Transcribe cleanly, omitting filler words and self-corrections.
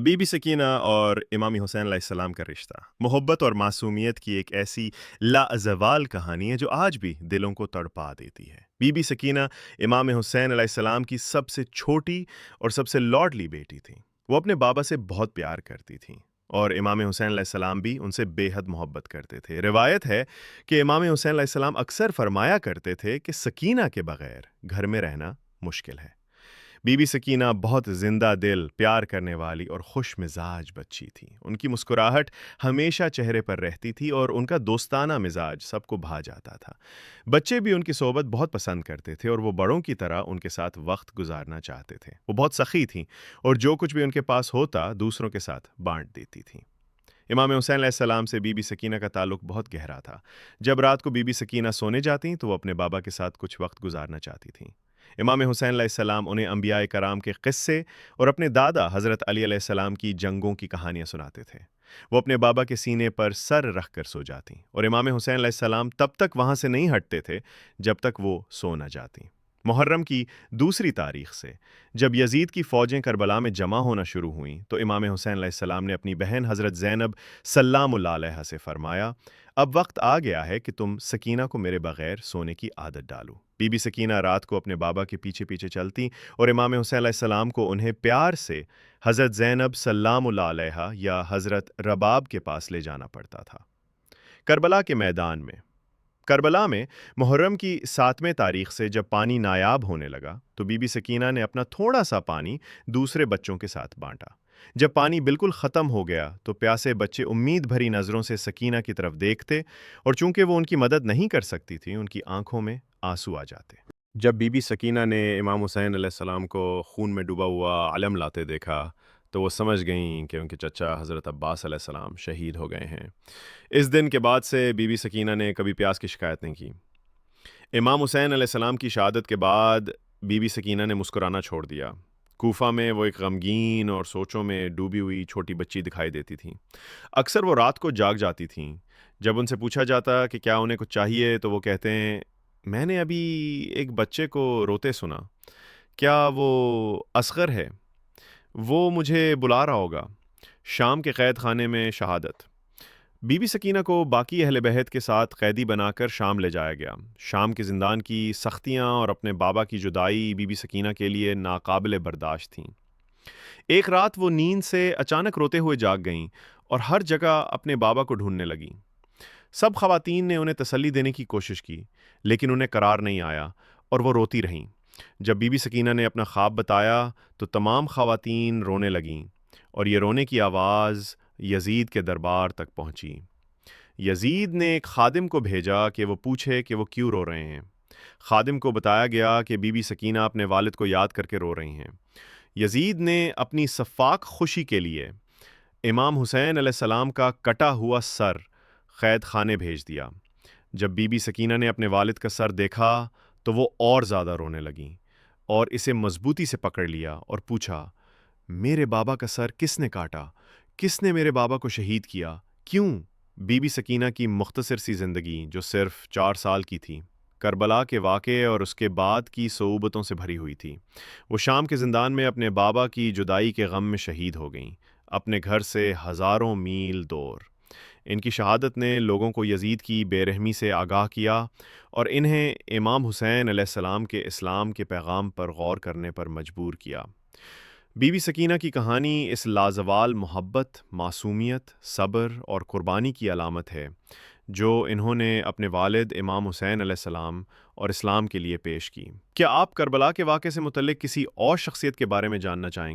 Be be Sakina اور امام حسین علیہ السلام کا رشتہ محبت اور معصومیت کی ایک ایسی لازوال کہانی ہے جو آج بھی دلوں کو تڑپا دیتی ہے۔ بی بی سکینہ امام حسین علیہ السلام کی سب سے چھوٹی اور سب سے لاڈلی بیٹی تھیں۔ وہ اپنے بابا سے بہت پیار کرتی تھیں اور امام حسین علیہ السلام بھی ان سے بے حد محبت کرتے تھے۔ روایت ہے کہ امام حسین علیہ السلام اکثر فرمایا کرتے تھے کہ سکینہ کے بغیر گھر میں رہنا مشکل ہے۔ بی بی سکینہ بہت زندہ دل، پیار کرنے والی اور خوش مزاج بچی تھی۔ ان کی مسکراہٹ ہمیشہ چہرے پر رہتی تھی اور ان کا دوستانہ مزاج سب کو بھا جاتا تھا۔ بچے بھی ان کی صحبت بہت پسند کرتے تھے اور وہ بڑوں کی طرح ان کے ساتھ وقت گزارنا چاہتے تھے۔ وہ بہت سخی تھیں اور جو کچھ بھی ان کے پاس ہوتا دوسروں کے ساتھ بانٹ دیتی تھیں۔ امام حسین علیہ السلام سے بی بی سکینہ کا تعلق بہت گہرا تھا۔ جب رات کو بی بی سکینہ سونے جاتیں تو وہ اپنے بابا کے ساتھ کچھ وقت گزارنا چاہتی تھیں۔ امام حسین علیہ السلام انہیں انبیاء کرام کے قصے اور اپنے دادا حضرت علی علیہ السلام کی جنگوں کی کہانیاں سناتے تھے۔ وہ اپنے بابا کے سینے پر سر رکھ کر سو جاتیں اور امام حسین علیہ السلام تب تک وہاں سے نہیں ہٹتے تھے جب تک وہ سو نہ جاتیں۔ محرم کی دوسری تاریخ سے جب یزید کی فوجیں کربلا میں جمع ہونا شروع ہوئیں تو امام حسین علیہ السلام نے اپنی بہن حضرت زینب سلام اللہ علیہا سے فرمایا، اب وقت آ گیا ہے کہ تم سکینہ کو میرے بغیر سونے کی عادت ڈالو۔ بی بی سکینہ رات کو اپنے بابا کے پیچھے پیچھے چلتی اور امام حسین علیہ السلام کو انہیں پیار سے حضرت زینب سلام اللہ علیہا یا حضرت رباب کے پاس لے جانا پڑتا تھا۔ کربلا کے میدان میں کربلا میں محرم کی 7ویں تاریخ سے جب پانی نایاب ہونے لگا تو بی بی سکینہ نے اپنا تھوڑا سا پانی دوسرے بچوں کے ساتھ بانٹا۔ جب پانی بالکل ختم ہو گیا تو پیاسے بچے امید بھری نظروں سے سکینہ کی طرف دیکھتے اور چونکہ وہ ان کی مدد نہیں کر سکتی تھی ان کی آنکھوں میں آنسو آ جاتے۔ جب بی بی سکینہ نے امام حسین علیہ السلام کو خون میں ڈوبا ہوا علم لاتے دیکھا تو وہ سمجھ گئیں کہ ان کے چچا حضرت عباس علیہ السلام شہید ہو گئے ہیں۔ اس دن کے بعد سے بی بی سکینہ نے کبھی پیاس کی شکایت نہیں کی۔ امام حسین علیہ السلام کی شہادت کے بعد بی بی سکینہ نے مسکرانا چھوڑ دیا۔ کوفہ میں وہ ایک غمگین اور سوچوں میں ڈوبی ہوئی چھوٹی بچی دکھائی دیتی تھیں۔ اکثر وہ رات کو جاگ جاتی تھیں۔ جب ان سے پوچھا جاتا کہ کیا انہیں کچھ چاہیے تو وہ کہتے ہیں، میں نے ابھی ایک بچے کو روتے سنا، کیا وہ اصغر ہے؟ وہ مجھے بلا رہا ہوگا۔ شام کے قید خانے میں شہادت۔ بی بی سکینہ کو باقی اہل بیت کے ساتھ قیدی بنا کر شام لے جایا گیا۔ شام کے زندان کی سختیاں اور اپنے بابا کی جدائی بی بی سکینہ کے لیے ناقابل برداشت تھیں۔ ایک رات وہ نیند سے اچانک روتے ہوئے جاگ گئیں اور ہر جگہ اپنے بابا کو ڈھونڈنے لگیں۔ سب خواتین نے انہیں تسلی دینے کی کوشش کی لیکن انہیں قرار نہیں آیا اور وہ روتی رہیں۔ جب بی بی سکینہ نے اپنا خواب بتایا تو تمام خواتین رونے لگیں اور یہ رونے کی آواز یزید کے دربار تک پہنچی۔ یزید نے ایک خادم کو بھیجا کہ وہ پوچھے کہ وہ کیوں رو رہے ہیں۔ خادم کو بتایا گیا کہ بی بی سکینہ اپنے والد کو یاد کر کے رو رہی ہیں۔ یزید نے اپنی سفاک خوشی کے لیے امام حسین علیہ السلام کا کٹا ہوا سر قید خانے بھیج دیا۔ جب بی بی سکینہ نے اپنے والد کا سر دیکھا تو وہ اور زیادہ رونے لگیں اور اسے مضبوطی سے پکڑ لیا اور پوچھا، میرے بابا کا سر کس نے کاٹا؟ کس نے میرے بابا کو شہید کیا؟ کیوں؟ بی بی سکینہ کی مختصر سی زندگی جو صرف 4 سال کی تھی کربلا کے واقعے اور اس کے بعد کی صعوبتوں سے بھری ہوئی تھی۔ وہ شام کے زندان میں اپنے بابا کی جدائی کے غم میں شہید ہو گئیں، اپنے گھر سے ہزاروں میل دور۔ ان کی شہادت نے لوگوں کو یزید کی بے رحمی سے آگاہ کیا اور انہیں امام حسین علیہ السلام کے اسلام کے پیغام پر غور کرنے پر مجبور کیا۔ بی بی سکینہ کی کہانی اس لازوال محبت، معصومیت، صبر اور قربانی کی علامت ہے جو انہوں نے اپنے والد امام حسین علیہ السلام اور اسلام کے لیے پیش کی۔ کیا آپ کربلا کے واقعے سے متعلق کسی اور شخصیت کے بارے میں جاننا چاہیں گے؟